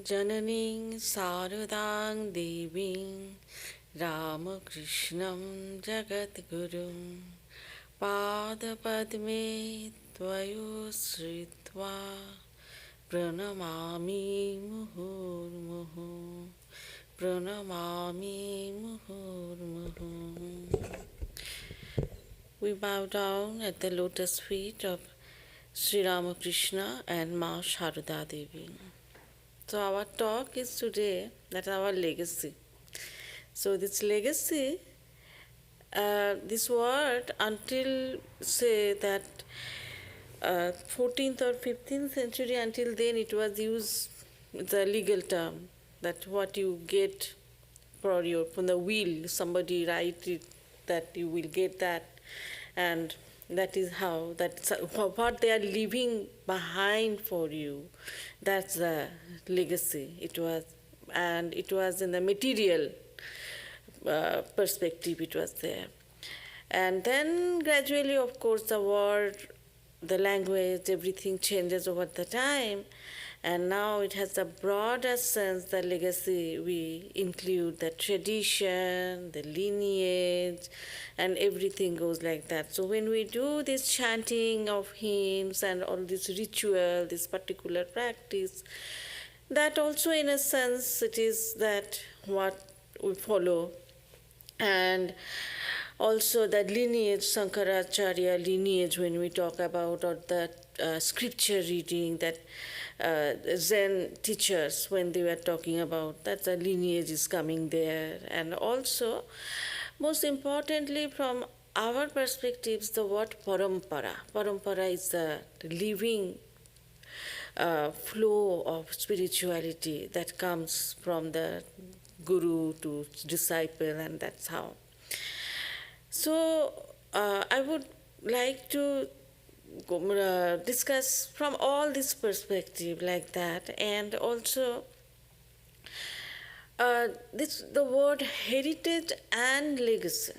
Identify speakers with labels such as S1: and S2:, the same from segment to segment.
S1: Jananing Sarudang Deving Ramakrishnam Jagadgurum Padapadme Tvayo Sritva Pranamami Muhurmuhu Pranamami Muhurmuhu. We bow down at the lotus feet of Sri Ramakrishna and Ma Sharada Devi. So our talk is today that our legacy. So this legacy, this word until say that 14th or 15th century, until then it was used, it's a legal term, that what you get for your, from the will, somebody write it that you will get that, and that is how, that's what they are leaving behind for you. That's the legacy. It was, and it was in the material perspective it was there. And then gradually, of course, the word, the language, everything changes over the time. And now it has a broader sense, the legacy. We include the tradition, the lineage, and everything goes like that. So when we do this chanting of hymns and all this ritual, this particular practice, that also in a sense it is that what we follow. And also that lineage, Sankaracharya lineage, when we talk about, or that scripture reading, that Zen teachers, when they were talking about that, the lineage is coming there. And also, most importantly, from our perspectives, the word parampara. Parampara is the living flow of spirituality that comes from the guru to disciple, and that's how. So I would like to discuss from all this perspective like that, and also the word heritage and legacy,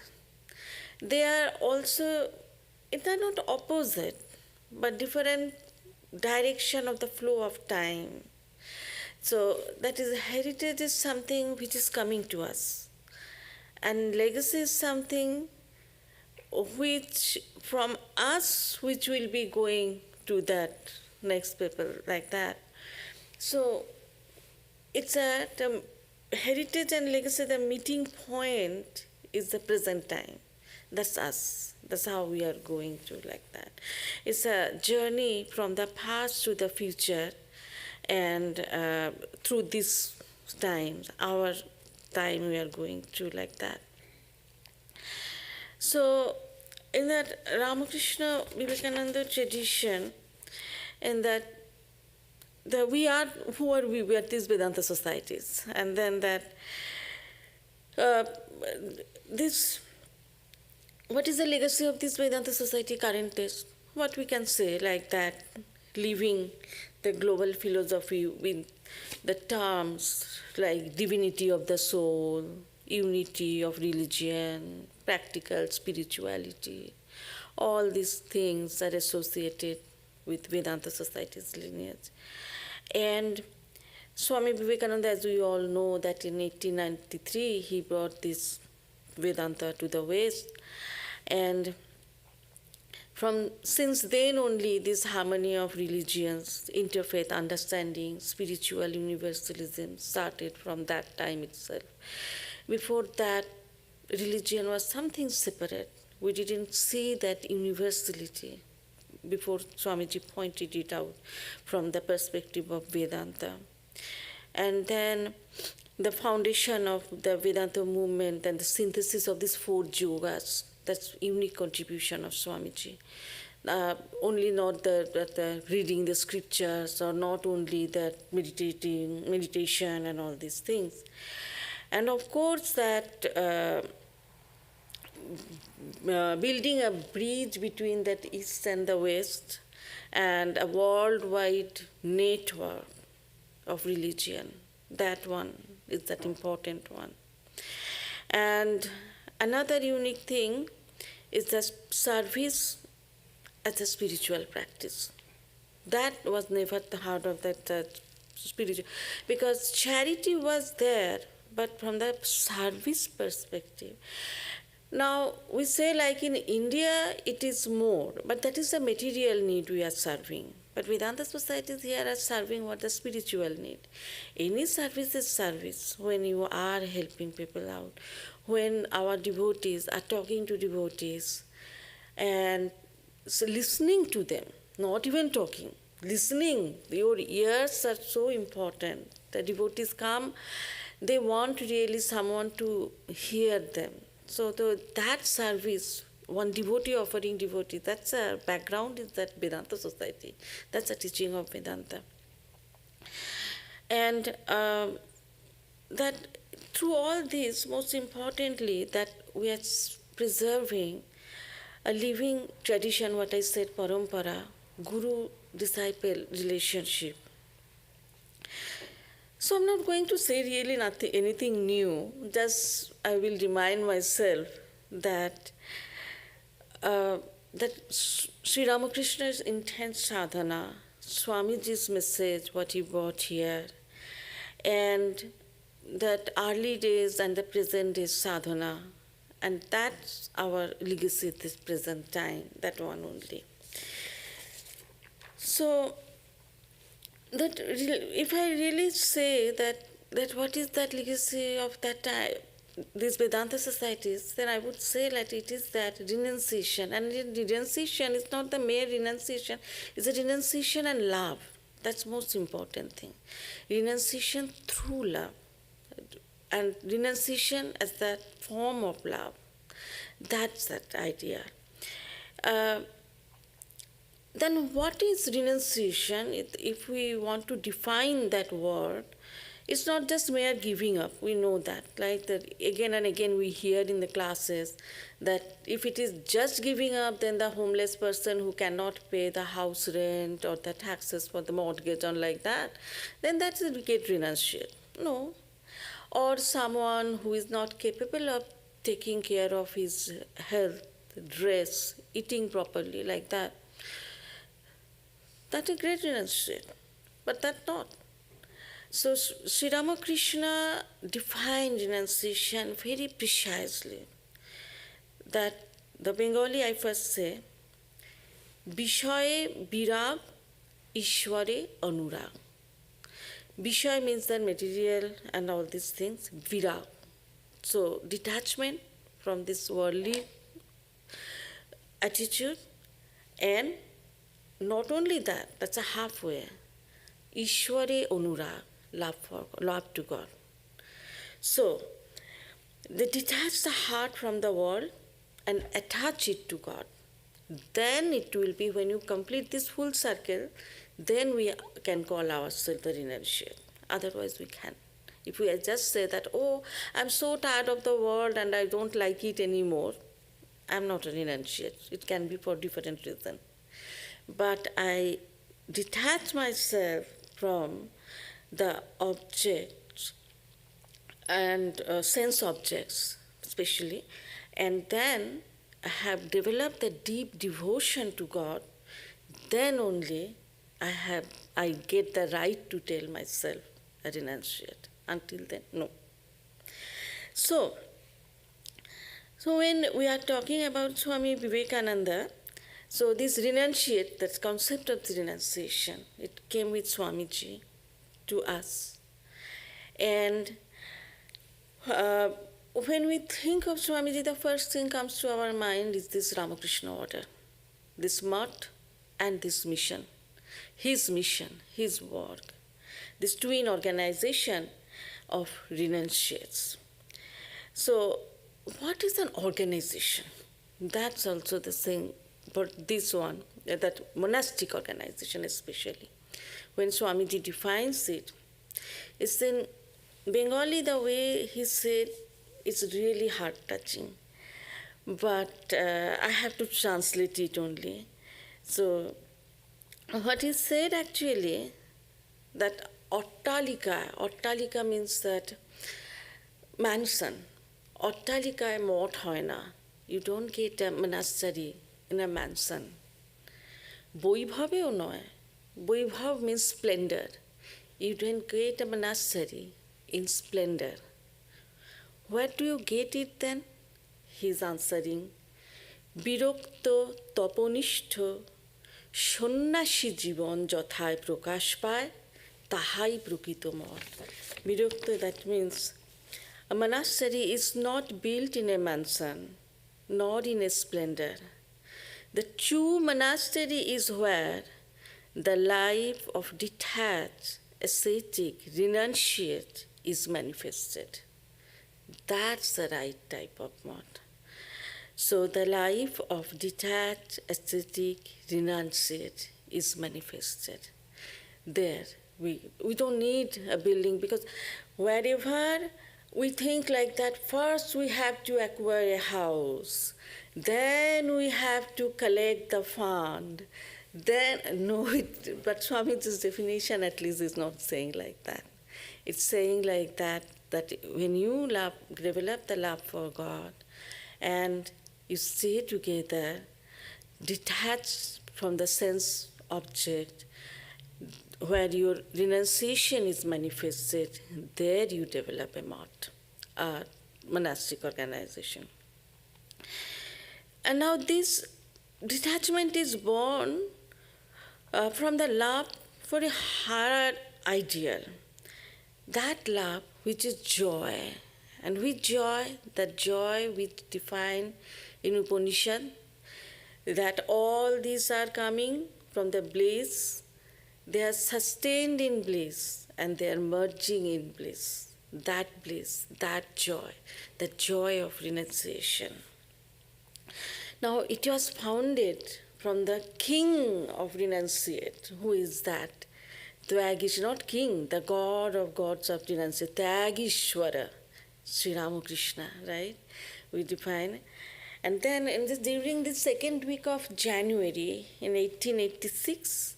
S1: they are also, they are not opposite, but different direction of the flow of time. So that is, heritage is something which is coming to us, and legacy is something which from us, which will be going to that next people, like that. So it's the heritage and legacy, the meeting point is the present time. That's us. That's how we are going to, like that. It's a journey from the past to the future, and through these times, our time, we are going through like that. So in that Ramakrishna Vivekananda tradition, in that we are, who are we are these Vedanta societies, and then that this, what is the legacy of this Vedanta society current is? What we can say like that, living the global philosophy with the terms like divinity of the soul, unity of religion, practical spirituality, all these things are associated with Vedanta society's lineage. And Swami Vivekananda, as we all know, that in 1893 he brought this Vedanta to the West, and since then only this harmony of religions, interfaith understanding, spiritual universalism started from that time itself. Before that, religion was something separate. We didn't see that universality before Swamiji pointed it out from the perspective of Vedanta. And then the foundation of the Vedanta movement and the synthesis of these 4 yogas, that's unique contribution of Swamiji. Only not the reading the scriptures, or not only that meditation and all these things. And of course that building a bridge between that East and the West, and a worldwide network of religion, that one is that important one. And another unique thing is the service as a spiritual practice. That was never heard of, that spiritual. Because charity was there, but from the service perspective. Now, we say like in India, it is more, but that is the material need we are serving. But Vedanta societies here are serving what the spiritual need. Any service is service when you are helping people out, when our devotees are talking to devotees and so listening to them, not even talking, listening. Your ears are so important. The devotees come, they want really someone to hear them. So that service, one devotee offering devotee, that's a background is that Vedanta society. That's a teaching of Vedanta. And that through all this, most importantly, that we are preserving a living tradition, what I said, parampara, guru-disciple relationship. So I'm not going to say really anything new, just I will remind myself that Sri Ramakrishna's intense sadhana, Swamiji's message, what he brought here, and that early days and the present day sadhana, and that's our legacy at this present time, that one only. So, that if I really say that what is that legacy of that time, these Vedanta societies, then I would say that it is that renunciation. And renunciation is not the mere renunciation, it's a renunciation and love. That's most important thing. Renunciation through love. And renunciation as that form of love. That's that idea. Then what is renunciation? If we want to define that word, it's not just mere giving up. We know that. Like that again and again we hear in the classes that if it is just giving up, then the homeless person who cannot pay the house rent or the taxes for the mortgage or like that, then that's a get renunciate. No. Or someone who is not capable of taking care of his health, dress, eating properly, like that. That's a great renunciation, but that's not. So Sri Ramakrishna defined renunciation very precisely. That the Bengali I first say, Vishaye virag, Ishware anurag. Vishay means the material and all these things, virag. So detachment from this worldly attitude, and not only that, that's a halfway. Ishware anurag, love to God. So, they detach the heart from the world and attach it to God. Then it will be, when you complete this full circle, then we can call ourselves the renunciate. Otherwise we can't. If we just say that, oh, I'm so tired of the world and I don't like it anymore, I'm not a renunciate. It can be for different reasons. But I detach myself from the objects and sense objects especially, and then I have developed a deep devotion to God, then only I get the right to tell myself a renunciate. Until then, no. So when we are talking about Swami Vivekananda, so this renunciate, that concept of the renunciation, it came with Swamiji to us. And when we think of Swamiji, the first thing comes to our mind is this Ramakrishna order, this mutt and this mission, his work, this twin organization of renunciates. So what is an organization? That's also the thing. But this one, that monastic organization especially, when Swamiji defines it, it's in Bengali the way he said, it's really heart-touching. But I have to translate it only. So what he said actually, that Ottalika means that mansion. Ottalika mot hoy na. You don't get a monastery in a mansion. Boibhaveo noy. Boibhav means splendor. you don't get a monastery in splendor. Where do you get it then? He is answering, বিরক্ত তপনিষ্ঠ সন্ন্যাসী জীবন যথায় প্রকাশ পায় তাহাই প্রকৃত মঠ. বিরক্ত, that means a monastery is not built in a mansion, nor in a splendor. The true monastery is where the life of detached, ascetic, renunciate is manifested. That's the right type of mode. So the life of detached, ascetic, renunciate is manifested. There, we don't need a building, because wherever we think like that, first we have to acquire a house, then we have to collect the fund, then, no, but Swamiji's definition at least is not saying like that. It's saying like that when you develop the love for God and you stay together, detached from the sense object, where your renunciation is manifested, there you develop a mott, a monastic organization. And now this detachment is born from the love for a higher ideal. That love which is joy. And with joy, that joy we define in Upanishad, that all these are coming from the bliss. They are sustained in bliss and they are merging in bliss. That bliss, that joy, the joy of renunciation. Now it was founded from the king of renunciate. Who is that? Tyagish, not king, the god of gods of renunciate, Tyagishwara, Sri Ramakrishna, right? We define. And then during the second week of January in 1886,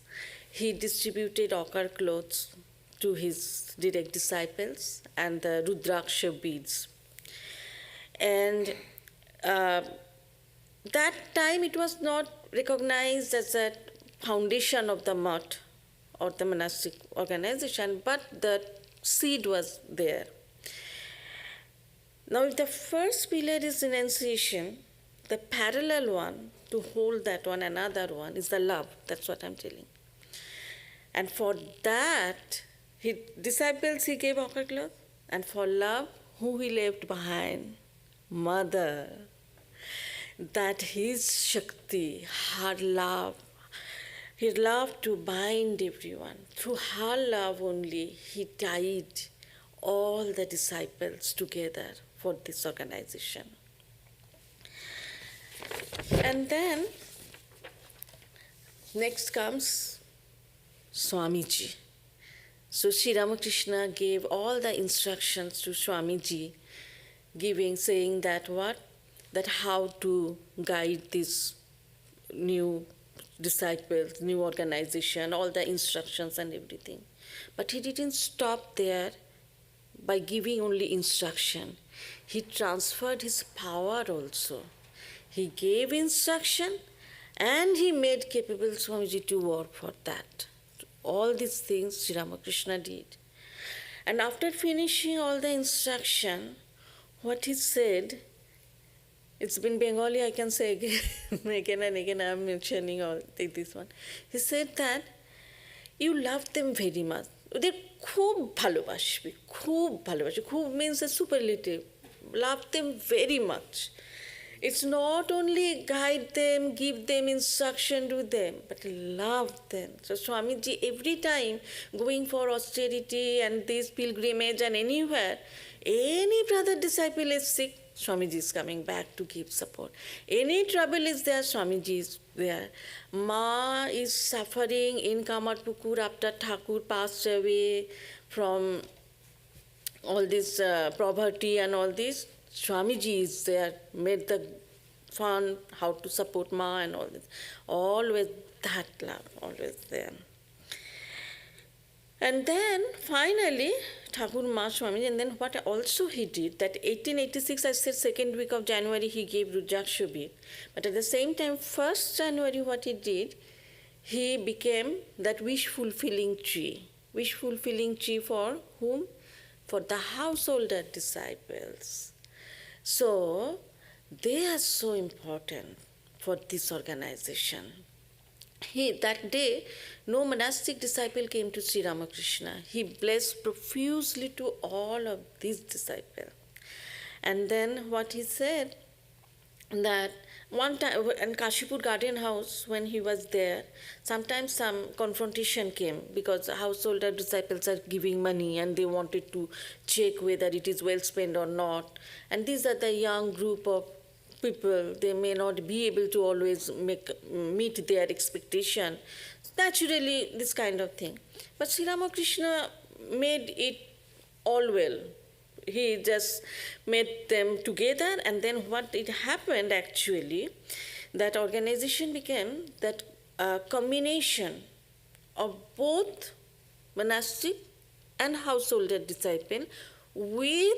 S1: he distributed ochre clothes to his direct disciples and the Rudraksha beads. And that time it was not recognized as a foundation of the mott or the monastic organization, but the seed was there. Now, if the first pillar is renunciation, the parallel one to hold that one, another one, is the love. That's what I'm telling. And for that, his disciples he gave ochre cloth, and for love, who he left behind? Mother. That his Shakti, her love, his love to bind everyone. Through her love only, he tied all the disciples together for this organization. And then, next comes Swamiji. So Sri Ramakrishna gave all the instructions to Swamiji, saying that what? That how to guide these new disciples, new organization, all the instructions and everything. But he didn't stop there by giving only instruction. He transferred his power also. He gave instruction and he made capable Swamiji to work for that. All these things Sri Ramakrishna did. And after finishing all the instruction, what he said, it's been Bengali, I can say again and again, I'm mentioning all this one. He said that you love them very much. ওদের খুব ভালোবাসবি, খুব ভালোবাসবি. খুব means a superlative. Love them very much. It's not only guide them, give them instruction, do them, but love them. So Swamiji, every time going for austerity and this pilgrimage and anywhere, any brother disciple is sick, Swamiji is coming back to give support. Any trouble is there, Swamiji is there. Ma is suffering in Kamarpukur after Thakur passed away from all this poverty and all this. Swamiji is there, made the fund, how to support Ma and all this. Always that love, always there. And then finally, Thakur Ma Swamiji, and then what also he did, that 1886, I said second week of January, he gave Rudraksha bead. But at the same time, 1st January, what he did, he became that wish-fulfilling tree. Wish fulfilling tree for whom? For the householder disciples. So, they are so important for this organization. That day, no monastic disciple came to Sri Ramakrishna. He blessed profusely to all of these disciples. And then what he said, that one time in Kashipur Garden House, when he was there, sometimes some confrontation came because the householder disciples are giving money and they wanted to check whether it is well spent or not. And these are the young group of people, they may not be able to always meet their expectation. Naturally, this kind of thing. But Sri Ramakrishna made it all well. He just made them together, and then what it happened actually, that organization became that combination of both monastic and householder disciple with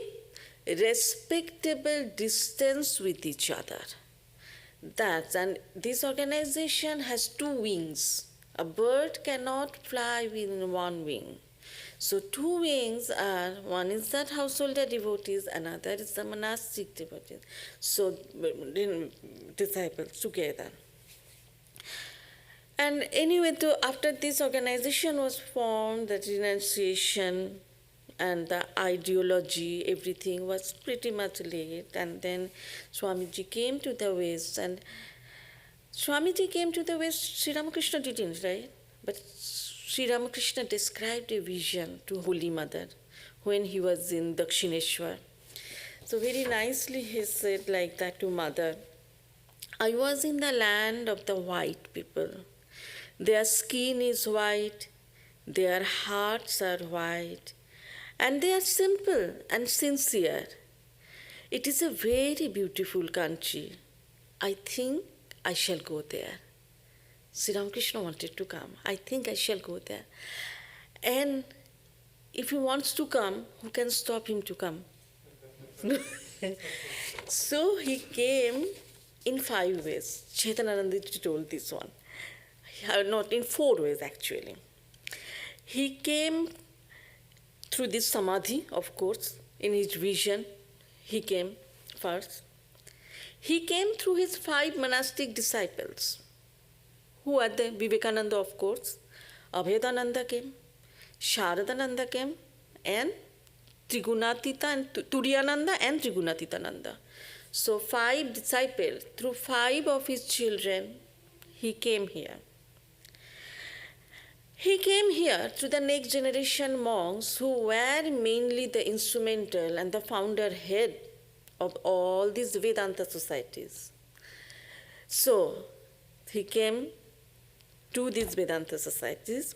S1: respectable distance with each other. And this organization has two wings. A bird cannot fly with one wing. So two wings are, one is that householder devotees, another is the monastic devotees. So disciples together. And anyway, after this organization was formed, the renunciation and the ideology, everything was pretty much late. And then Swamiji came to the West. And Swamiji came to the West, Sri Ramakrishna didn't, right? But Sri Ramakrishna described a vision to Holy Mother when he was in Dakshineshwar. So very nicely he said like that to Mother, I was in the land of the white people. Their skin is white, their hearts are white, and they are simple and sincere. It is a very beautiful country. I think I shall go there. Sri Ramakrishna wanted to come. I think I shall go there. And if he wants to come, who can stop him to come? So he came in 5 ways. Chaitanananda told this one. Not in 4 ways actually. He came through this samadhi, of course, in his vision. He came first. He came through his 5 monastic disciples. Who are they? Vivekananda, of course. Abhedananda came. Sharadananda came. And Trigunatita and Turiyananda and Trigunatitananda. So 5 disciples, through 5 of his children, he came here. He came here to the next generation monks who were mainly the instrumental and the founder head of all these Vedanta societies. So he came to these Vedanta societies,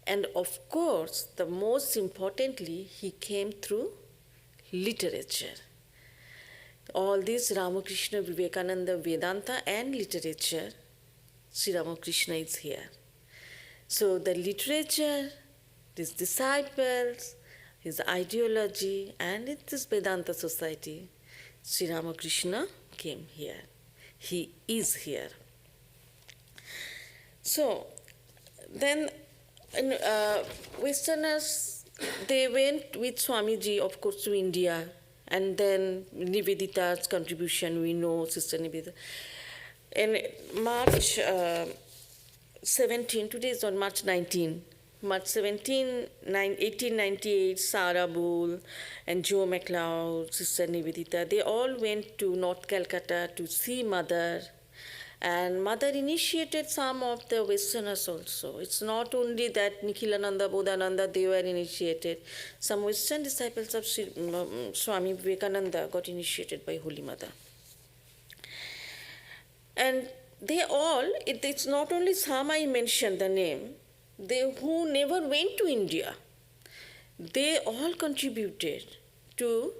S1: and of course, the most importantly, he came through literature. All this Ramakrishna, Vivekananda, Vedanta and literature, Sri Ramakrishna is here. So the literature, his disciples, his ideology, and this Vedanta society, Sri Ramakrishna came here. He is here. So then Westerners, they went with Swamiji, of course, to India, and then Nivedita's contribution, we know, Sister Nivedita. In March 17, today is on March 19, March 17, 1898, Sarah Bull and Joe MacLeod, Sister Nivedita, they all went to North Calcutta to see Mother. And Mother initiated some of the Westerners also. It's not only that Nikhilananda, Bodhananda, they were initiated. Some Western disciples of Swami Vivekananda got initiated by Holy Mother. And they all, it's not only some I mentioned the name, they who never went to India, they all contributed to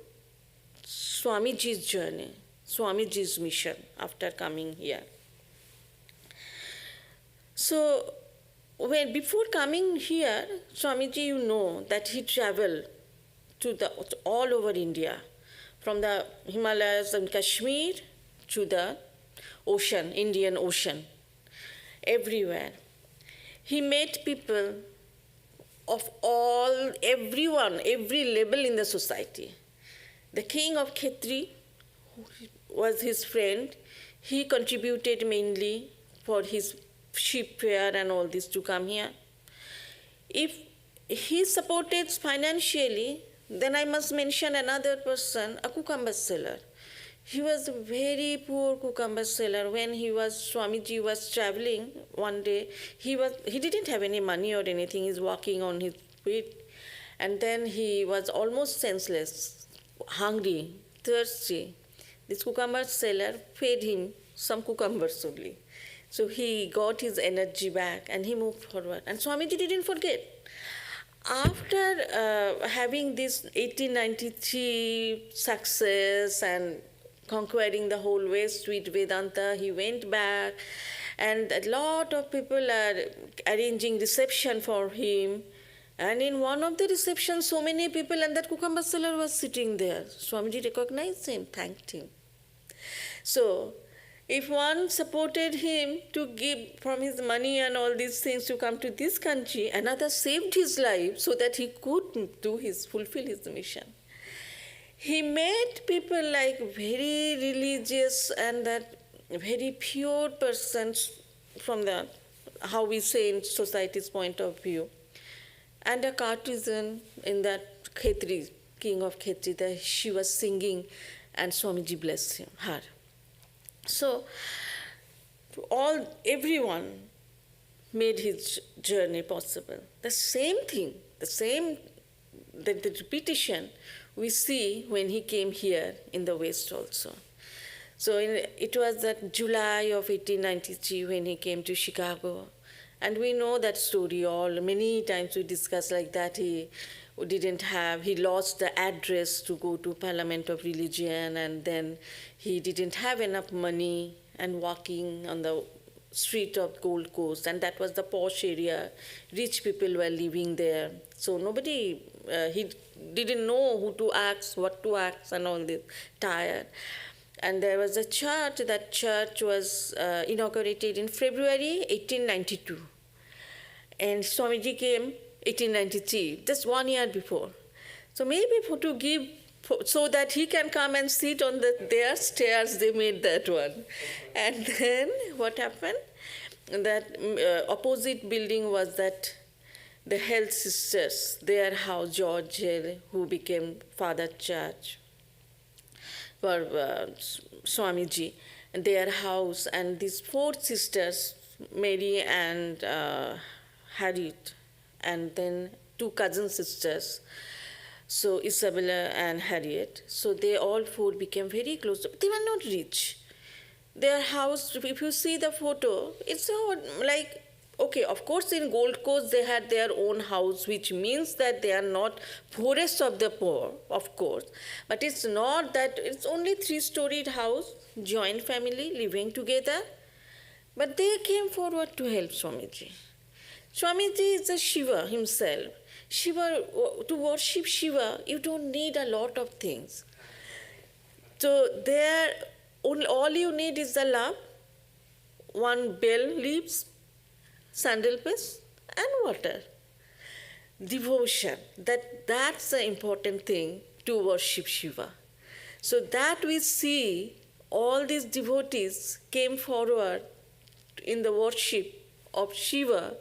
S1: Swamiji's journey, Swamiji's mission after coming here. So, before coming here, Swamiji, you know that he traveled to all over India, from the Himalayas and Kashmir to the ocean, Indian Ocean, everywhere. He met people of all, everyone, every level in the society. The king of Khetri was his friend. He contributed mainly for his sheep fair and all this to come here. If he supported financially, then I must mention another person, a cucumber seller. He was a very poor cucumber seller. When Swamiji was traveling one day, he didn't have any money or anything. He's walking on his feet, and then he was almost senseless, hungry, thirsty. This cucumber seller fed him some cucumbers only. So he got his energy back and he moved forward. And Swamiji didn't forget. After having this 1893 success and conquering the whole West with Vedanta, he went back, and a lot of people are arranging reception for him. And in one of the receptions, so many people, and that cucumber seller was sitting there. Swamiji recognized him, thanked him. So, if one supported him to give from his money and all these things to come to this country, another saved his life so that he could fulfill his mission. He made people like very religious and that very pure persons from the, how we say in society's point of view, and a courtesan in that Khetri, king of Khetri, that she was singing, and Swamiji blessed her. So, everyone made his journey possible. The same thing, the repetition we see when he came here in the West also. So it was that July of 1893 when he came to Chicago. And we know that story many times we discuss like that. He lost the address to go to Parliament of Religion, and then he didn't have enough money and walking on the street of Gold Coast, and that was the posh area. Rich people were living there. So he didn't know who to ask, what to ask, and all this, tired. And there was a church. That church was inaugurated in February 1892. And Swamiji came 1893, just 1 year before. So maybe so that he can come and sit on their stairs, they made that one. And then what happened? That opposite building was that the health sisters, their house, George Hill, who became Father Church for Swamiji, and their house, and these four sisters, Mary and Harriet, and then two cousin sisters, so Isabella and Harriet. So they all four became very close. They were not rich. Their house, if you see the photo, it's like, okay, of course in Gold Coast they had their own house, which means that they are not poorest of the poor, of course. But it's not that, it's only 3-storied house, joint family living together. But they came forward to help Swamiji. Swamiji is a Shiva himself. To worship Shiva, you don't need a lot of things. So all you need is the love, one bell leaves, sandal paste, and water. Devotion, that's the important thing to worship Shiva. So that we see all these devotees came forward in the worship of Shiva,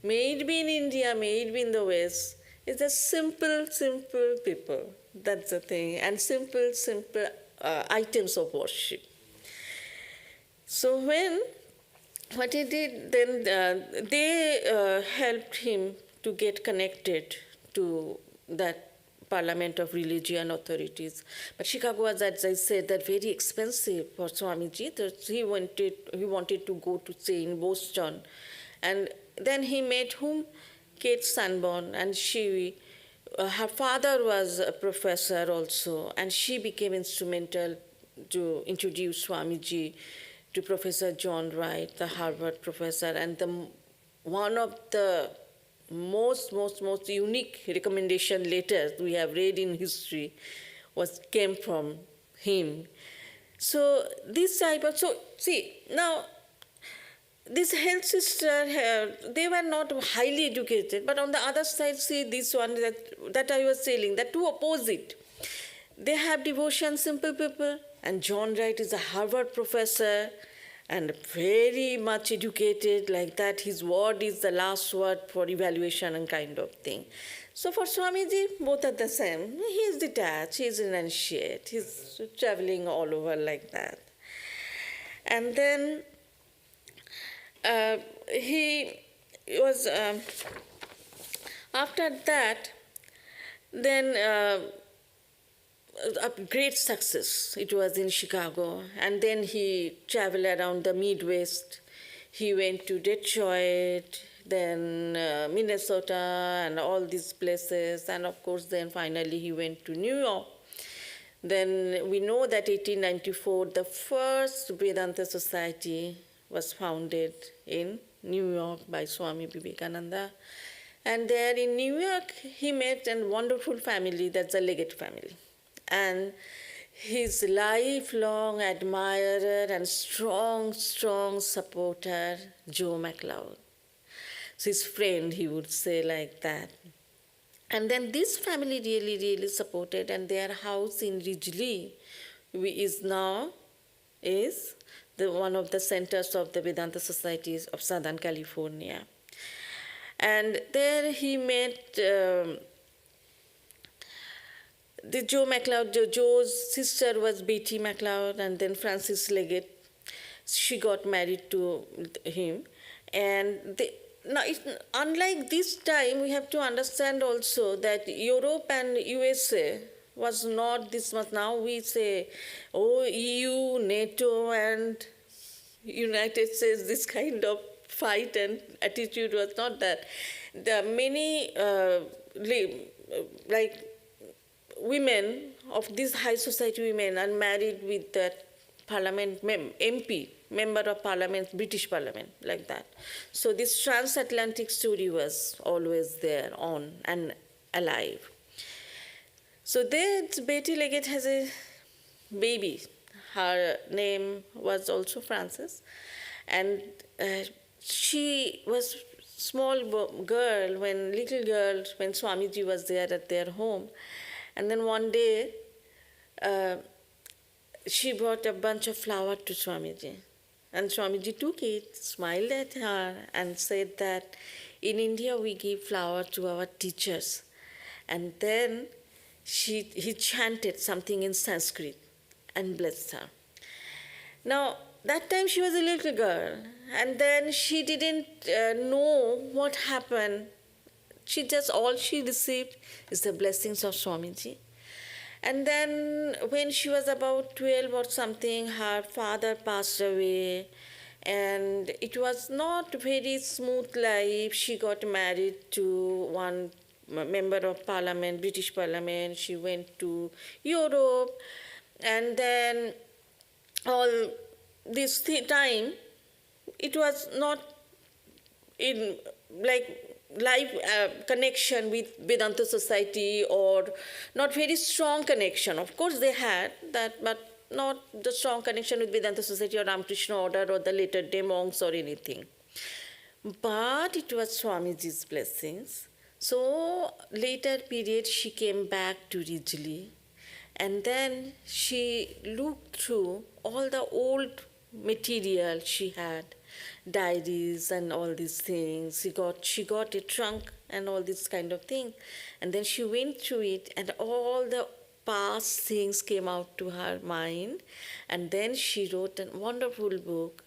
S1: may it be in India, may it be in the West. It's just simple people. That's the thing. And simple items of worship. So what he did, then they helped him to get connected to that Parliament of Religion authorities. But Chicago was, as I said, that very expensive for Swamiji. That he wanted to go to stay in Boston. And then he met whom? Kate Sanborn, and her father was a professor also, and she became instrumental to introduce Swamiji to Professor John Wright, the Harvard professor, and one of the most unique recommendation letters we have read in history came from him. So this type of, now this health sister, they were not highly educated, but on the other side, see this one that I was telling, the two opposite. They have devotion, simple people, and John Wright is a Harvard professor and very much educated, like that. His word is the last word for evaluation and kind of thing. So for Swamiji, both are the same. He is detached, he is renunciate, he's traveling all over like that. And then he was, after that, then a great success. It was in Chicago. And then he traveled around the Midwest. He went to Detroit, then Minnesota, and all these places. And of course, then finally he went to New York. Then we know that 1894, the first Vedanta Society was founded in New York by Swami Vivekananda. And there in New York, he met a wonderful family, that's the Leggett family. And his lifelong admirer and strong supporter, Joe McLeod. So his friend, he would say like that. And then this family really supported, and their house in Ridgely is now one of the centers of the Vedanta societies of Southern California. And there he met the Joe McLeod. Joe's sister was Betty McLeod, and then Frances Leggett. She got married to him. And now, unlike this time, we have to understand also that Europe and USA was not this much. Now we say, oh, EU, NATO, and United States, this kind of fight and attitude was not that. There are many, like women of these high society women are married with that parliament MP, member of parliament, British parliament, like that. So this transatlantic story was always there, on and alive. So there, Betty Leggett has a baby. Her name was also Frances. And she was little girl, when Swamiji was there at their home. And then one day, she brought a bunch of flowers to Swamiji. And Swamiji took it, smiled at her, and said that in India we give flowers to our teachers. And then he chanted something in Sanskrit and blessed her. Now, that time she was a little girl, and then she didn't know what happened. All she received is the blessings of Swamiji. And then when she was about 12 or something, her father passed away, and it was not very smooth life. She got married to one member of parliament, British parliament. She went to Europe, and then all this time, it was not in life connection with Vedanta Society, or not very strong connection. Of course they had that, but not the strong connection with Vedanta Society or Ramakrishna order or the later day monks or anything. But it was Swamiji's blessings. So later period she came back to Ridgely, and then she looked through all the old material she had, diaries and all these things. She got a trunk and all this kind of thing. And then she went through it, and all the past things came out to her mind. And then she wrote a wonderful book.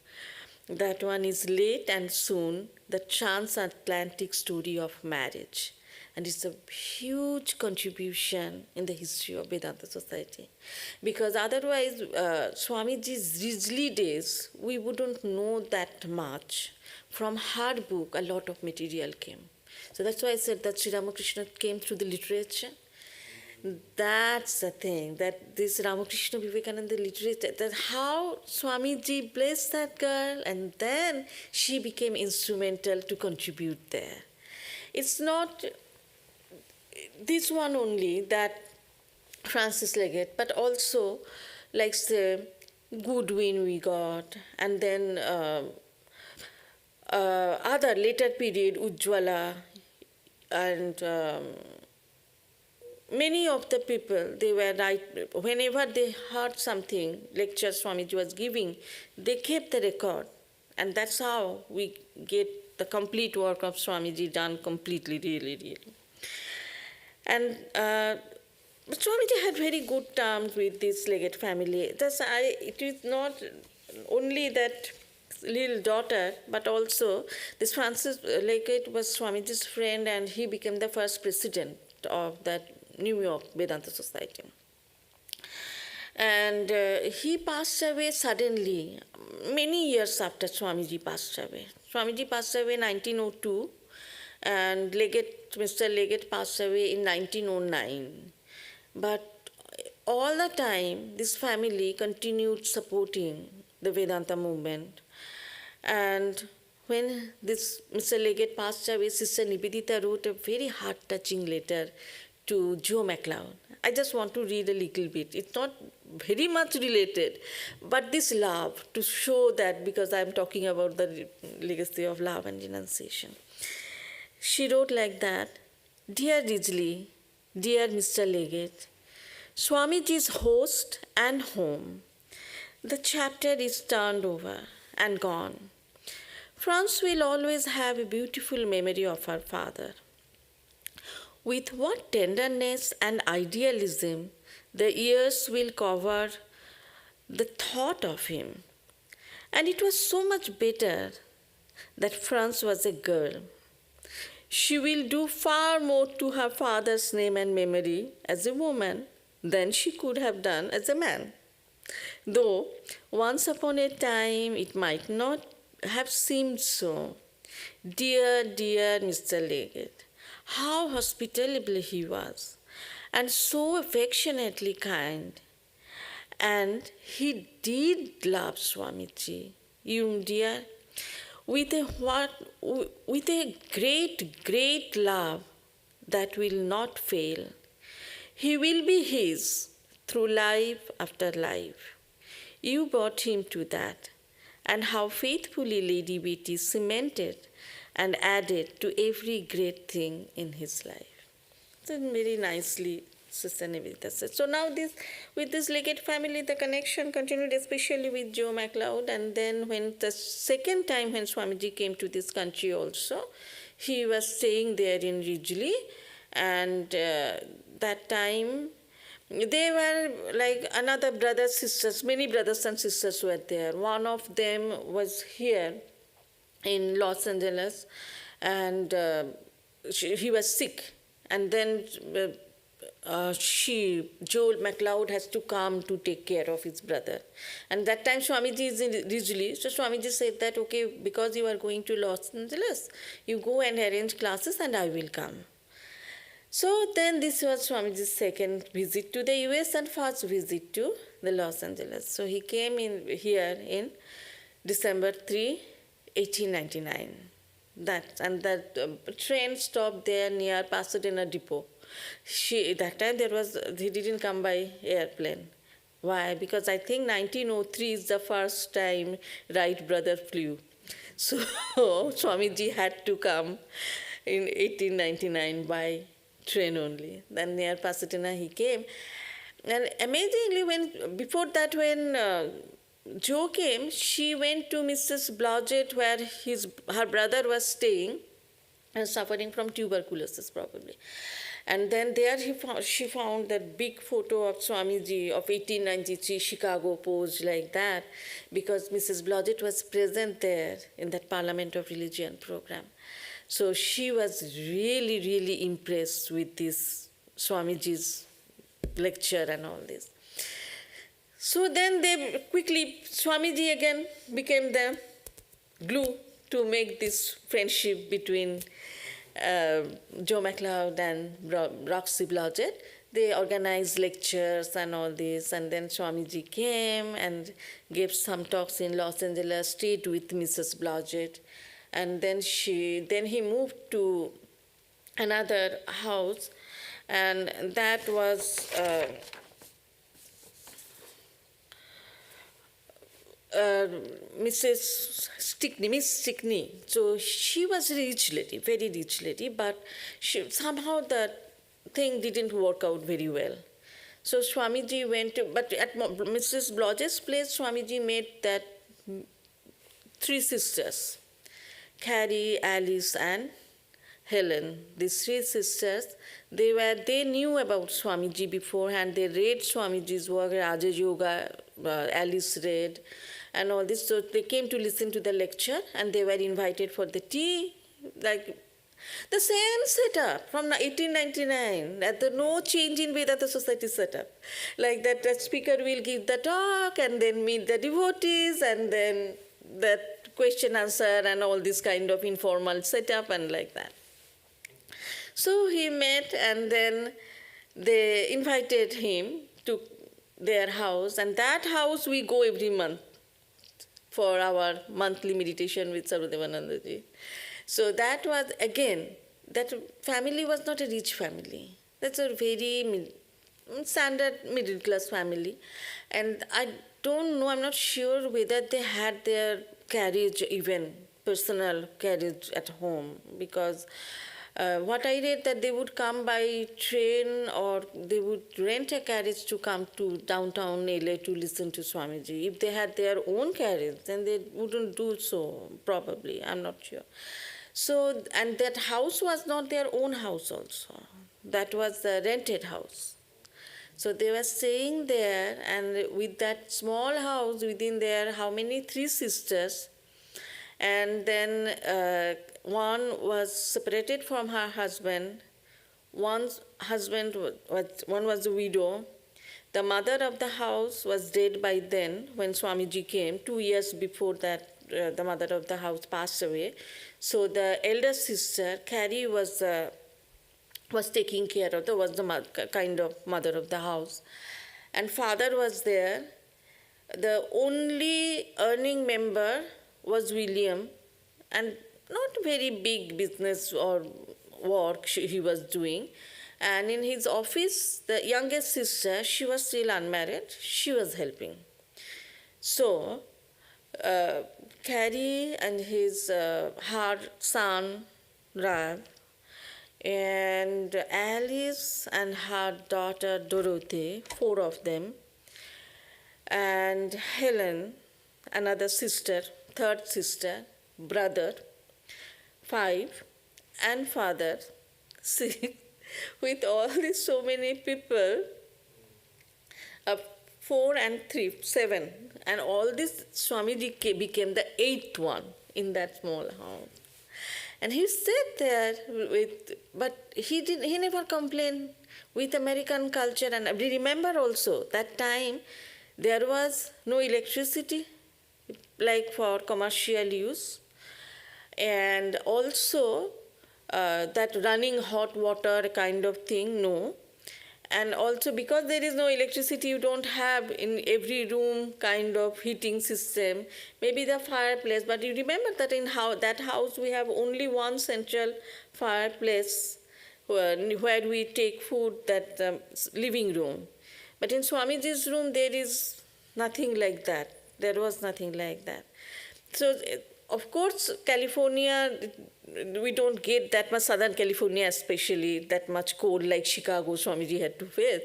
S1: That one is Late and Soon, The Transatlantic Story of Marriage. And it's a huge contribution in the history of Vedanta Society. Because otherwise, Swamiji's Ridgely days, we wouldn't know that much. From her book, a lot of material came. So that's why I said that Sri Ramakrishna came through the literature. That's the thing, that this Ramakrishna Vivekananda literature, that how Swamiji blessed that girl, and then she became instrumental to contribute there. It's not this one only, that Frances Leggett, but also like the Goodwin we got, and then other later period, Ujjwala, and many of the people, they were whenever they heard something, lecture Swamiji was giving, they kept the record. And that's how we get the complete work of Swamiji done completely, really, really. And Swamiji had very good terms with this Legate family. It is not only that little daughter, but also this Francis Legate was Swamiji's friend, and he became the first president of that New York Vedanta Society. And he passed away suddenly, many years after Swamiji passed away. Swamiji passed away in 1902, and Mr. Legate passed away in 1909. But all the time, this family continued supporting the Vedanta movement. And when this Mr. Legate passed away, Sister Nivedita wrote a very heart-touching letter to Joe MacLeod. I just want to read a little bit. It's not very much related, but this love, to show that, because I'm talking about the legacy of love and renunciation. She wrote like that: Dear Ridgely, dear Mr. Legate, Swamiji's host and home. The chapter is turned over and gone. France will always have a beautiful memory of her father. With what tenderness and idealism the years will cover the thought of him. And it was so much better that France was a girl. She will do far more to her father's name and memory as a woman than she could have done as a man. Though once upon a time it might not have seemed so. Dear, dear Mr. Legate, how hospitable he was, and so affectionately kind. And he did love Swamiji, you dear, with a great, great love that will not fail. He will be his through life after life. You brought him to that, and how faithfully Lady Betty cemented and added to every great thing in his life. So very nicely Sister Nivedita said. So now with this Legate family, the connection continued, especially with Joe MacLeod. And then when the second time when Swamiji came to this country also, he was staying there in Ridgely. And that time, they were like another brothers, sisters, many brothers and sisters were there. One of them was here in Los Angeles, and he was sick. And then Joel MacLeod has to come to take care of his brother. And that time Swamiji is in Ridgely, so Swamiji said that, okay, because you are going to Los Angeles, you go and arrange classes and I will come. So then this was Swamiji's second visit to the US and first visit to the Los Angeles. So he came in here in December 3, 1899. That train stopped there near Pasadena Depot. That time he didn't come by airplane. Why? Because I think 1903 is the first time Wright brother flew. So Swamiji had to come in 1899 by train only. Then near Pasadena he came. And amazingly, before that when Joe came, she went to Mrs. Blodgett where her brother was staying and suffering from tuberculosis probably. And then there she found that big photo of Swamiji of 1893, Chicago, posed like that, because Mrs. Blodgett was present there in that Parliament of Religion program. So she was really, really impressed with this Swamiji's lecture and all this. So then Swamiji again became the glue to make this friendship between Joe MacLeod and Roxy Blodgett. They organized lectures and all this, and then Swamiji came and gave some talks in Los Angeles, stayed with Mrs. Blodgett, and then he moved to another house, and that was uh, Miss Stickney. So she was a rich lady, very rich lady, but somehow the thing didn't work out very well. So Swamiji went to, but at Mrs. Blodgett's place, Swamiji made that three sisters, Carrie, Alice, and Helen. These three sisters, they knew about Swamiji beforehand. They read Swamiji's work, Raja Yoga, Alice read, and all this. So they came to listen to the lecture, and they were invited for the tea, like the same setup from 1899. No change in Vedanta Society setup. Like that, the speaker will give the talk, and then meet the devotees, and then that question answer, and all this kind of informal setup, and like that. So he met, and then they invited him to their house, and that house we go every month for our monthly meditation with Sarvadevanandaji. So that was, again, that family was not a rich family. That's a very standard middle class family. And I don't know, I'm not sure whether they had their carriage, even personal carriage at home, because what I read that they would come by train, or they would rent a carriage to come to downtown LA to listen to Swamiji. If they had their own carriage, then they wouldn't do so, probably. I'm not sure. So, and that house was not their own house also. That was the rented house. So they were staying there, and with that small house within there, how many? Three sisters. And then one was separated from her husband. One was a widow. The mother of the house was dead by then when Swamiji came. 2 years before that, the mother of the house passed away. So the elder sister, Carrie, was taking care of, was the kind of mother of the house. And father was there. The only earning member was William, and not very big business or work he was doing. And in his office, the youngest sister, she was still unmarried, she was helping. So, Carrie and her son, Rav, and Alice and her daughter, Dorothy, 4 of them, and Helen, another sister, 3rd sister, brother, 5, and father, 6, with all these so many people, 4 and 3, 7, and all this, Swamiji became the 8th one in that small house. And he stayed there but he never complained with American culture. And we remember also that time there was no electricity, like for commercial use, and also that running hot water kind of thing, no. And also because there is no electricity, you don't have in every room kind of heating system, maybe the fireplace. But you remember that in that house we have only one central fireplace where we take food, that living room. But in Swamiji's room there is nothing like that. There was nothing like that. So, of course, California, we don't get that much, Southern California especially, that much cold like Chicago Swamiji had to face.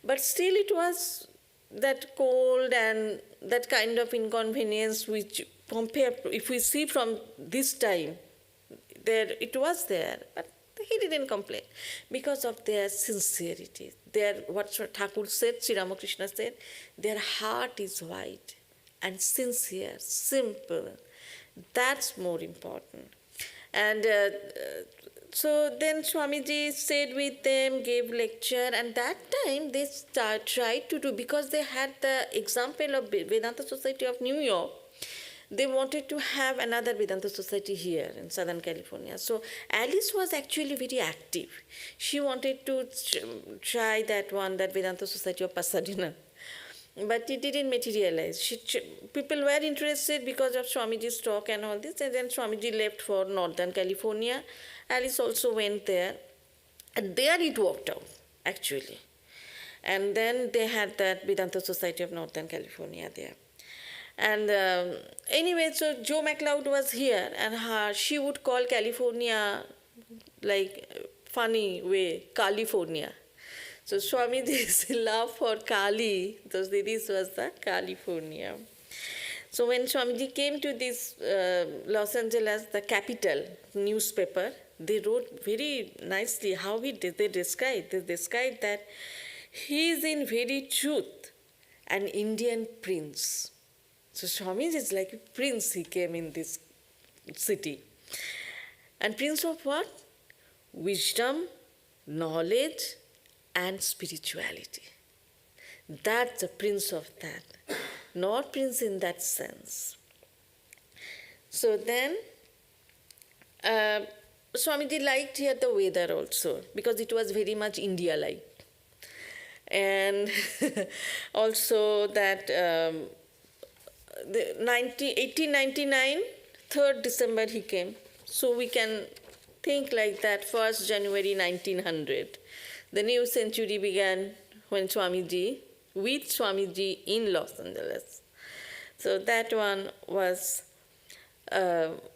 S1: But still it was that cold and that kind of inconvenience which if we see from this time, it was there. But he didn't complain because of their sincerity. What Thakur said, Sri Ramakrishna said, their heart is white and sincere, simple. That's more important. And so then Swamiji stayed with them, gave lecture, and that time they tried to do, because they had the example of Vedanta Society of New York, they wanted to have another Vedanta Society here in Southern California. So Alice was actually very active. She wanted to try that Vedanta Society of Pasadena. But it didn't materialize. People were interested because of Swamiji's talk and all this, and then Swamiji left for Northern California. Alice also went there, and there it worked out, actually. And then they had that Vedanta Society of Northern California there. And anyway, so Joe McLeod was here, and she would call California like funny way, California. So Swamiji's love for Kali, those days was the California. So when Swamiji came to this Los Angeles, the capital newspaper, they wrote very nicely how they described. They described that he is in very truth an Indian prince. So Swamiji is like a prince, he came in this city. And prince of what? Wisdom, knowledge, and spirituality. That's the prince of that. Not prince in that sense. So then, Swamiji liked here the weather also, because it was very much India-like. And also that the 1899, 3rd December he came. So we can think like that, 1st January 1900. The new century began when with Swamiji in Los Angeles. So that one was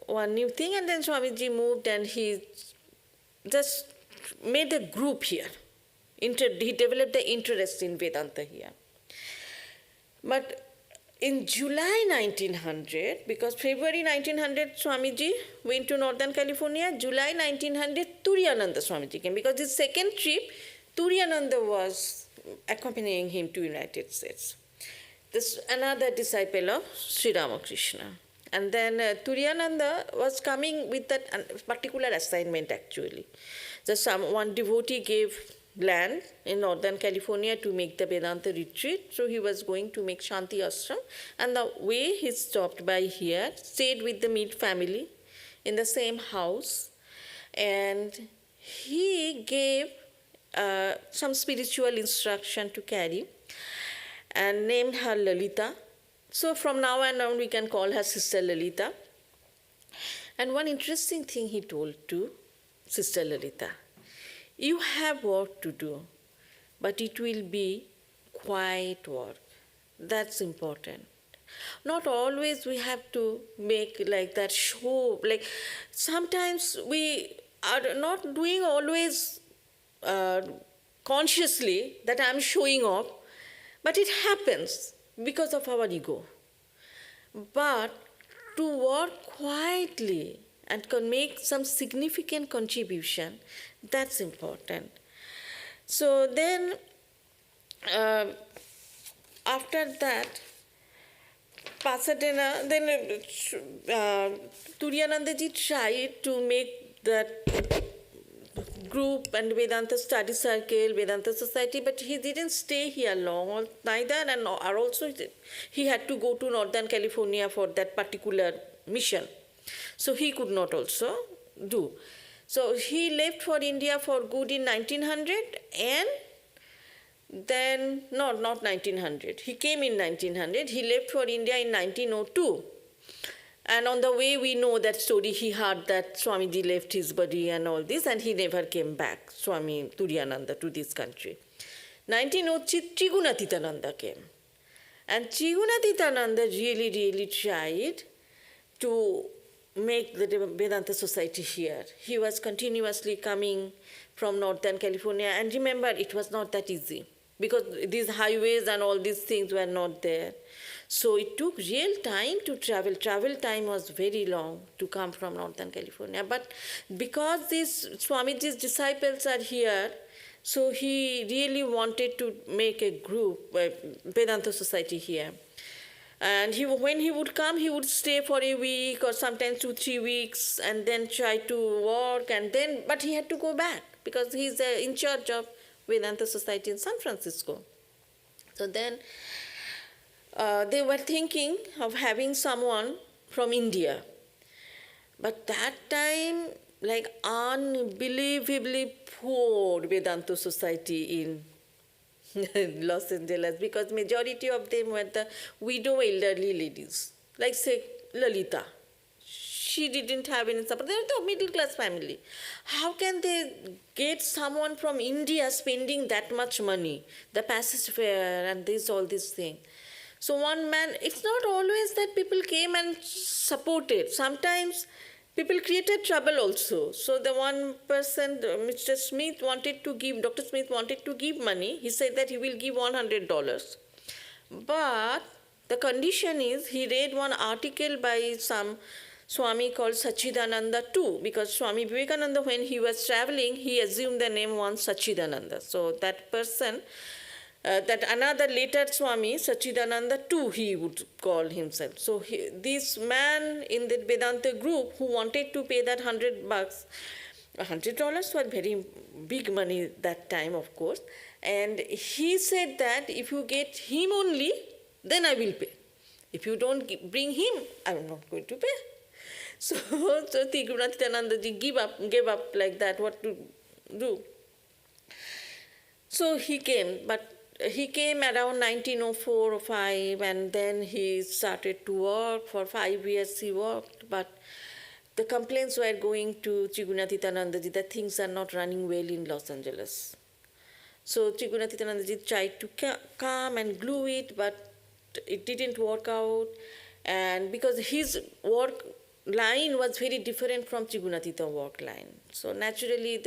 S1: one new thing. And then Swamiji moved and he just made a group here. He developed the interest in Vedanta here. But in July 1900, because February 1900 Swamiji went to Northern California, July 1900 Turiyananda Swamiji came, because his second trip, Turiyananda was accompanying him to United States. This another disciple of Sri Ramakrishna. And then Turiyananda was coming with that particular assignment actually. One devotee gave land in Northern California to make the Vedanta retreat. So he was going to make Shanti Ashram. And the way he stopped by here, stayed with the Mead family in the same house. And he gave some spiritual instruction to carry and named her Lalita. So from now on we can call her Sister Lalita. And one interesting thing he told to Sister Lalita, you have work to do, but it will be quiet work. That's important. Not always we have to make like that show. Like sometimes we are not doing always consciously that I'm showing off, but it happens because of our ego. But to work quietly and can make some significant contribution, that's important. So then, after that, Pasadena, then Turiyanandaji tried to make that group and Vedanta study circle, Vedanta society, but he didn't stay here long neither, and also he had to go to Northern California for that particular mission. So he could not also do. So he left for India for good in 1900, and then, no, not 1900. He came in 1900. He left for India in 1902. And on the way, we know that story. He heard that Swamiji left his body and all this, and he never came back, Swami Turiyananda, to this country. 1903, Trigunatitananda came. And Trigunatitananda really, really tried to make the Vedanta society here. He was continuously coming from Northern California. And remember, it was not that easy, because these highways and all these things were not there. So it took real time to travel. Travel time was very long to come from Northern California. But because these Swamiji's disciples are here, so he really wanted to make a group, Vedanta society here. And when he would come, he would stay for a week or sometimes 2-3 weeks and then try to work. But he had to go back because he's in charge of Vedanta society in San Francisco. So then they were thinking of having someone from India. But that time, like unbelievably poor Vedanta society in Los Angeles, because majority of them were the widow elderly ladies, like say Lalita. She didn't have any support. They were the middle class family. How can they get someone from India spending that much money, the passage fare and all these things? So one man, it's not always that people came and supported. Sometimes people created trouble also. So the one person, Mr. Smith wanted to give, Dr. Smith wanted to give money. He said that he will give $100. But the condition is he read one article by some Swami called Sachidananda too, because Swami Vivekananda, when he was traveling, he assumed the name one Sachidananda. So that person, that another later Swami, Sachidananda too, he would call himself. So this man in the Vedanta group who wanted to pay that $100, $100 was very big money that time, of course. And he said that if you get him only, then I will pay. If you don't bring him, I am not going to pay. So Tigrunathityanandaji gave up like that, what to do. So he came, but he came around 1904 or 5, and then he started to work. For 5 years he worked, but the complaints were going to Tigrunathityanandaji that things are not running well in Los Angeles. So Tigrunathityanandaji tried to come and glue it, but it didn't work out. And because his work line was very different from Tigrunathita work line. So naturally,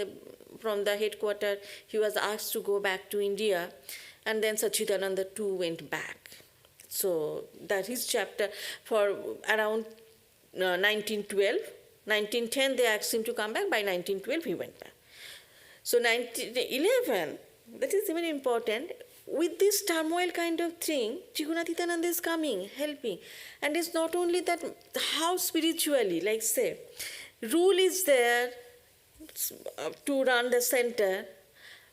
S1: from the headquarters, he was asked to go back to India, and then Sachidananda too went back. So that his chapter for around 1912. 1910, they asked him to come back. By 1912, he went back. So 1911, that is very important. With this turmoil kind of thing, Tigrunathityananda is coming, helping. And it's not only that, how spiritually, like say, rule is there to run the center,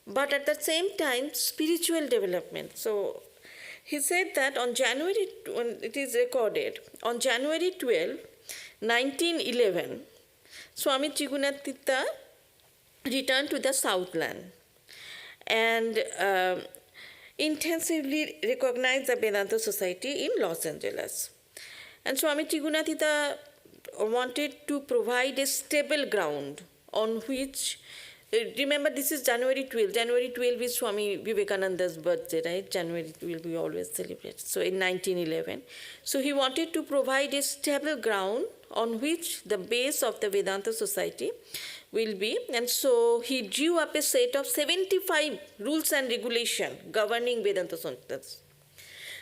S1: but at the same time, spiritual development. So he said that on January, when it is recorded, on January 12, 1911, Swami Tigrunathita returned to the Southland and intensively recognized the Vedanta Society in Los Angeles. And Swami Tigrunathita wanted to provide a stable ground on which, remember this is January 12. January 12 is Swami Vivekananda's birthday, right? January 12 we always celebrate. So in 1911. So he wanted to provide a stable ground on which the base of the Vedanta Society will be. And so he drew up a set of 75 rules and regulations governing Vedanta centers.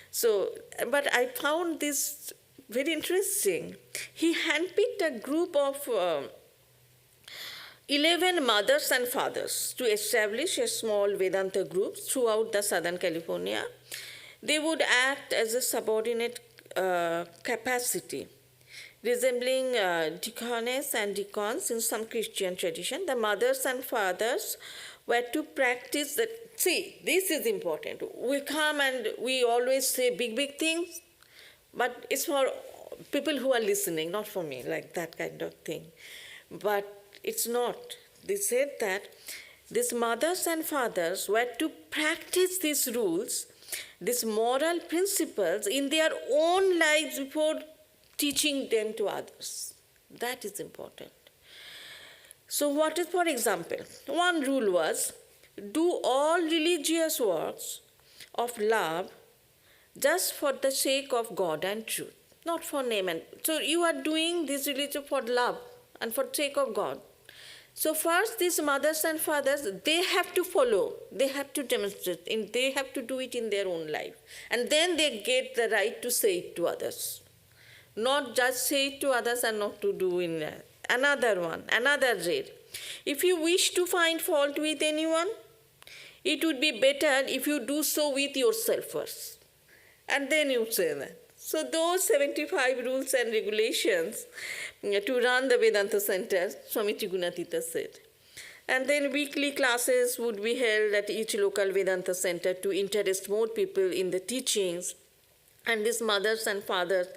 S1: So, but I found this very interesting. He handpicked a group of 11 mothers and fathers to establish a small Vedanta group throughout the Southern California. They would act as a subordinate capacity, resembling deaconess and deacons in some Christian tradition. The mothers and fathers were to practice that. See, this is important. We come and we always say big things, but it's for people who are listening, not for me, like that kind of thing. But it's not. They said that these mothers and fathers were to practice these rules, these moral principles in their own lives before teaching them to others. That is important. So what is, for example, one rule was, do all religious works of love just for the sake of God and truth, not for name. And so you are doing this religion for love and for sake of God. So first, these mothers and fathers, they have to follow, they have to demonstrate, they have to do it in their own life. And then they get the right to say it to others. Not just say it to others and not to do in another one, another rate. If you wish to find fault with anyone, it would be better if you do so with yourself first. And then you say that. So those 75 rules and regulations to run the Vedanta Center, Swami Tigrunathita said. And then weekly classes would be held at each local Vedanta Center to interest more people in the teachings. And these mothers and fathers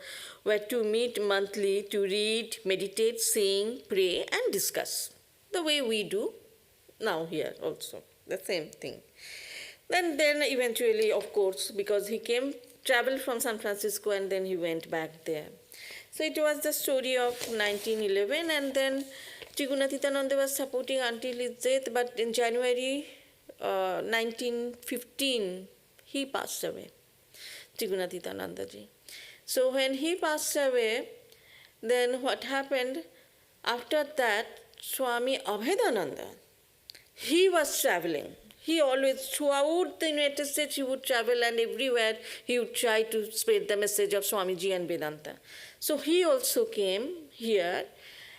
S1: were to meet monthly to read, meditate, sing, pray, and discuss. The way we do now here also, the same thing. Then eventually, of course, because he traveled from San Francisco and then he went back there. So it was the story of 1911, and then Tigrunathityananda was supporting until his death, but in January 1915, he passed away. Trigunatitanandaji. So when he passed away, then what happened? After that, Swami Abhedananda, he was traveling. He always, throughout the United States, he would travel, and everywhere he would try to spread the message of Swamiji and Vedanta. So he also came here,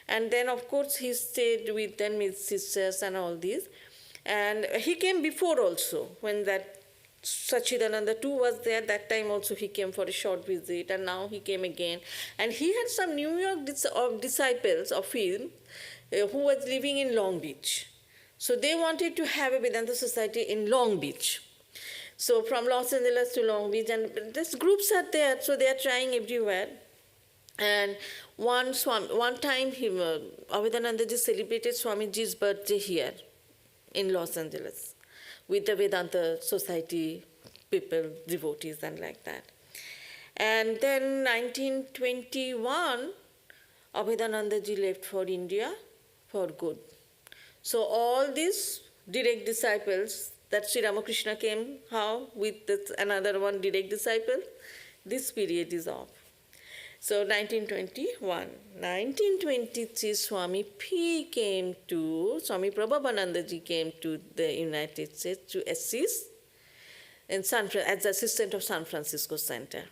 S1: and then of course he stayed with them, his sisters and all these. And he came before also, when that Sachidananda too was there. That time also he came for a short visit, and now he came again. And he had some New York disciples of him who was living in Long Beach. So they wanted to have a Vedanta society in Long Beach. So from Los Angeles to Long Beach, and these groups are there, so they are trying everywhere. And one time, Abhedanandaji celebrated Swamiji's birthday here in Los Angeles with the Vedanta Society people, devotees, and like that. And then 1921, Abhedanandaji left for India for good. So all these direct disciples, that Sri Ramakrishna came, how? With this another one direct disciple, this period is off. So 1921. 1923, Swami Prabhavanandaji came to the United States to assist as assistant of San Francisco Center.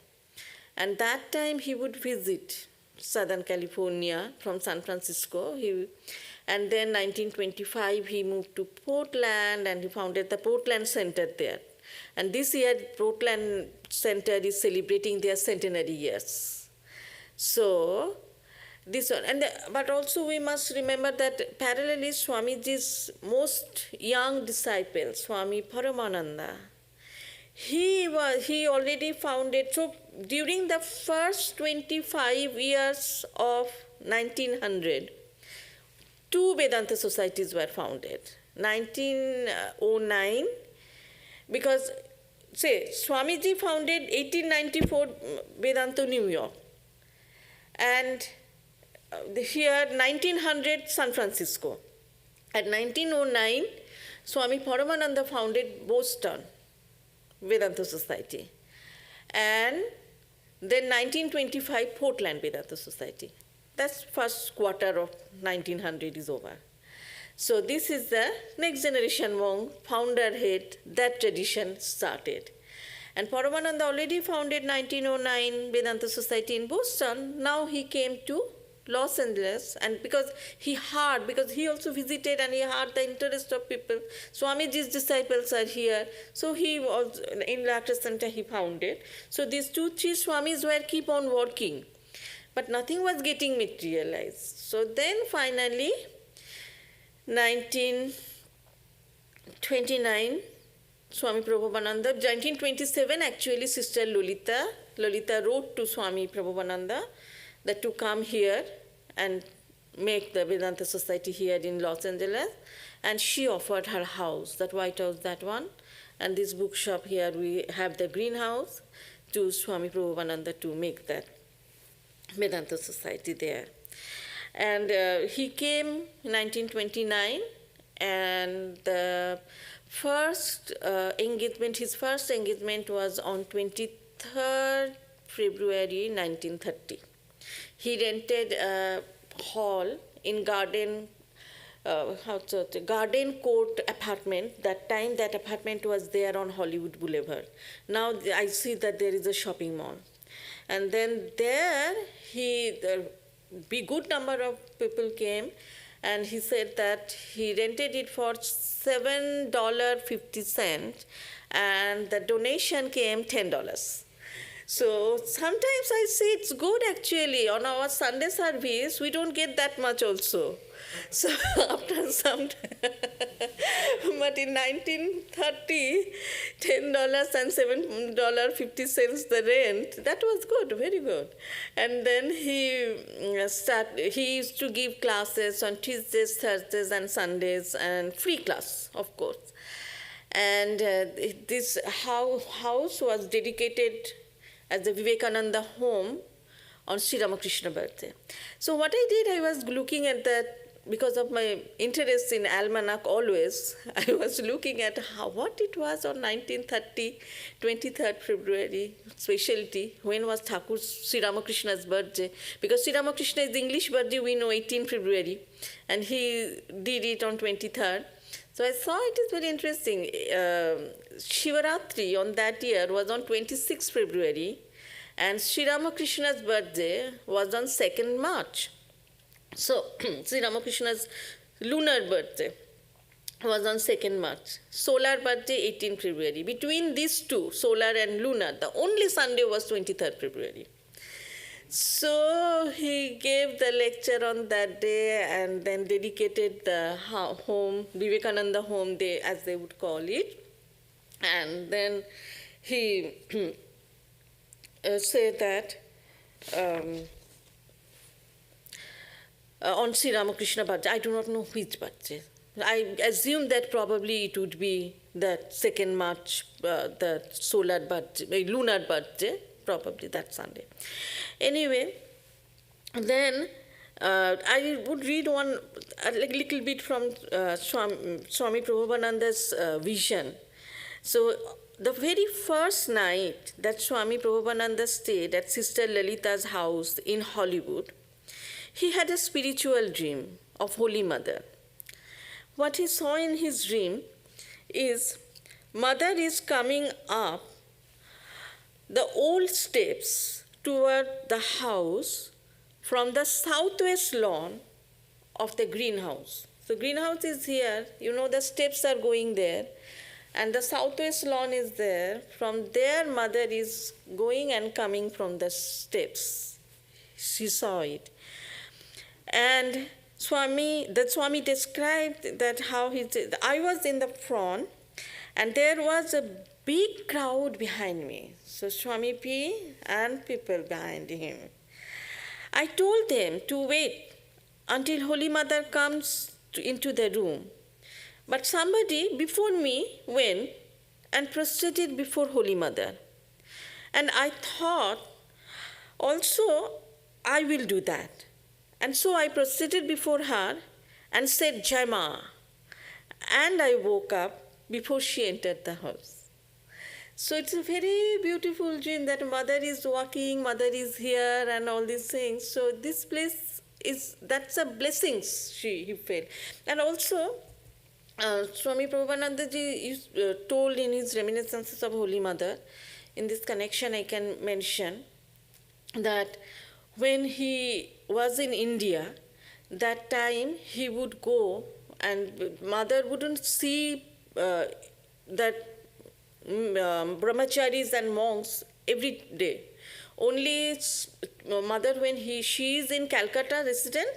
S1: And that time he would visit Southern California from San Francisco. And then 1925 he moved to Portland, and he founded the Portland Center there. And this year Portland Center is celebrating their centenary years. So, this one. But also we must remember that parallelly Swamiji's most young disciple, Swami Paramananda, he already founded, so during the first 25 years of 1900, two Vedanta societies were founded. 1909, because, say, Swamiji founded 1894 Vedanta New York, and here 1900 San Francisco. At 1909, Swami Paramananda founded Boston Vedanta Society, and then 1925 Portland Vedanta Society. That's first quarter of 1900 is over. So this is the next generation monk, founder head, that tradition started. And Paramananda already founded 1909 Vedanta Society in Boston. Now he came to Los Angeles, and because he also visited and he heard the interest of people. Swamiji's disciples are here, so he was in Lakshya Center he founded. So these 2-3 Swamis were keep on working, but nothing was getting materialized. So then finally, 1929, Swami Prabhupada, 1927 actually, Sister Lolita wrote to Swami Prabhupada that to come here and make the Vedanta Society here in Los Angeles, and she offered her house, that White House, that one, and this bookshop here, we have the greenhouse, to Swami Prabhupada to make that Vedanta Society there. And he came in 1929, and the first engagement, his first engagement was on 23rd February 1930. He rented a hall in Garden Court apartment. That time that apartment was there on Hollywood Boulevard. Now I see that there is a shopping mall. And then there a good number of people came, and he said that he rented it for $7.50, and the donation came $10. So sometimes I say it's good actually. On our Sunday service, we don't get that much also. So after some time, but in 1930, $10 and $7.50 the rent, that was good, very good. And then he used to give classes on Tuesdays, Thursdays, and Sundays, and free class, of course. And this house was dedicated as the Vivekananda home on Sri Ramakrishna birthday. So what I did, I was looking at that because of my interest in almanac always, I was looking at what it was on 1930, 23rd February, specialty, when was Thakur Sri Ramakrishna's birthday. Because Sri Ramakrishna is the English birthday, we know 18 February, and he did it on 23rd. So I saw it is very interesting. Shivaratri on that year was on 26th February, and Sri Ramakrishna's birthday was on 2nd March. So, Sri Ramakrishna's lunar birthday was on 2nd March. Solar birthday, 18 February. Between these two, solar and lunar, the only Sunday was 23rd February. So, he gave the lecture on that day and then dedicated the home, Vivekananda home day, as they would call it. And then he said that on Sri Ramakrishna birthday, I do not know which birthday. I assume that probably it would be that 2nd March, the solar birthday, lunar birthday, probably that Sunday. Anyway, then I would read a little bit from Swami Prabhupananda's vision. So, the very first night that Swami Prabhupananda stayed at Sister Lalita's house in Hollywood, he had a spiritual dream of Holy Mother. What he saw in his dream is Mother is coming up the old steps toward the house from the southwest lawn of the greenhouse. So greenhouse is here, the steps are going there, and the southwest lawn is there. From there, Mother is going and coming from the steps. She saw it. And the Swami described that how I was in the front, and there was a big crowd behind me. So Swami P and people behind him. I told them to wait until Holy Mother comes into the room. But somebody before me went and prostrated before Holy Mother. And I thought, also, I will do that. And so I prostrated before her and said, Jai Ma. And I woke up before she entered the house. So it's a very beautiful dream that Mother is walking, Mother is here, and all these things. So this place that's a blessing he felt. And also, Swami Prabhupada ji told in his reminiscences of Holy Mother, in this connection I can mention that when he was in India, that time he would go and Mother wouldn't see that brahmacharis and monks every day. Only Mother, when she is in Calcutta resident,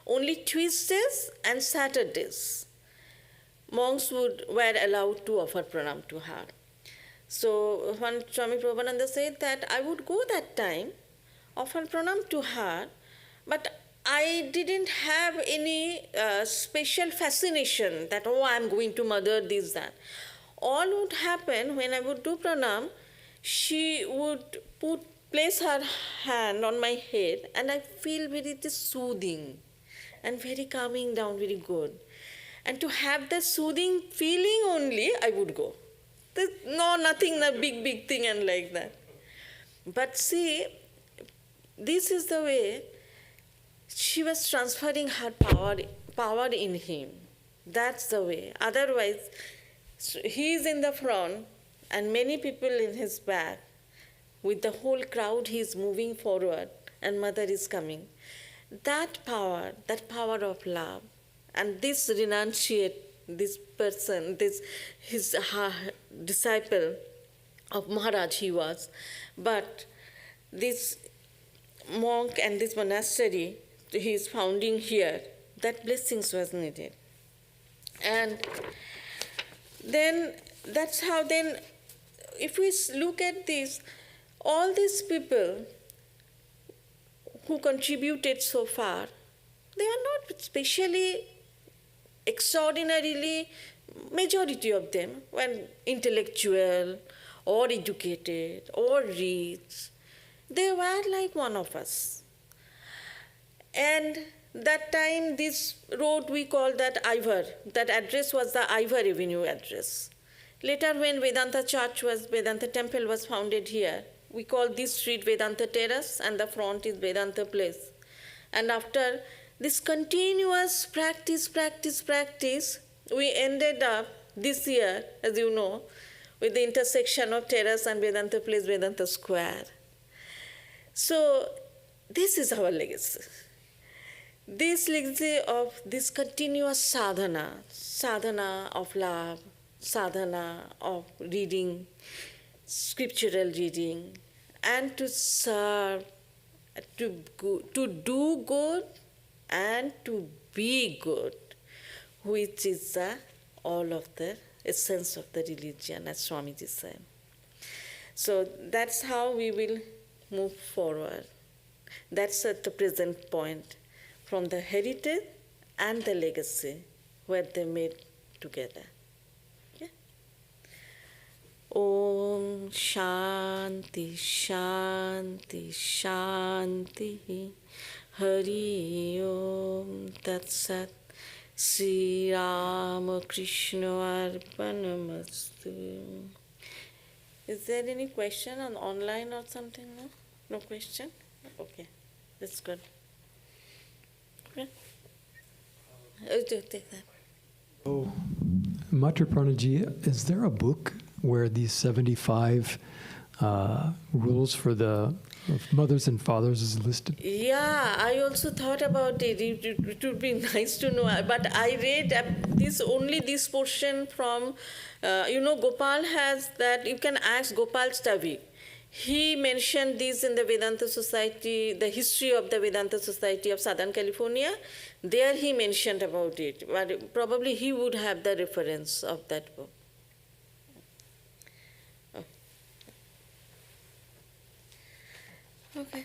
S1: only Tuesdays and Saturdays monks were allowed to offer pranam to her. So when Swami Prabhupada said that I would go that time, offer pranam to her, but I didn't have any special fascination that, I am going to Mother, this, that. All would happen when I would do pranam, she would place her hand on my head, and I feel very soothing and very calming down, very good. And to have the soothing feeling only, I would go. There's nothing, a big thing and like that. But see, this is the way she was transferring her power in him. That's the way. Otherwise, he is in the front and many people in his back. With the whole crowd, he is moving forward and Mother is coming. That power of love, and this renunciate, this person, his disciple of Maharaj he was, but this monk and this monastery he is founding here, that blessings was needed. And then that's how then, if we look at this, all these people who contributed so far, they are not specially, extraordinarily, majority of them were intellectual or educated or rich. They were like one of us. And That time, this road we called that Ivor. That address was the Ivor Avenue address. Later, when Vedanta Temple was founded here, we called this street Vedanta Terrace, and the front is Vedanta Place. And after this continuous practice, we ended up this year, as you know, with the intersection of Terrace and Vedanta Place, Vedanta Square. So, this is our legacy. This legacy of this continuous sadhana of love, sadhana of reading, scriptural reading, and to serve, to do good and to be good, which is all of the essence of the religion, as Swamiji said. So that's how we will move forward. That's at the present point, from the heritage and the legacy, where they made together. Okay? Om Shanti Shanti Shanti Hari Om Tat Sat Sri Rama Krishna Arpanamastu. Is there any question on online or something? No? No question? Okay, that's good. Okay. Take that.
S2: Oh, Matriprana ji, is there a book where these 75 rules for the mothers and fathers is listed?
S1: Yeah, I also thought about it. It would be nice to know. But I read only this portion from, Gopal has that. You can ask Gopal Stavi. He mentioned this in the Vedanta Society, the history of the Vedanta Society of Southern California. There he mentioned about it. But probably he would have the reference of that book. Oh. Okay.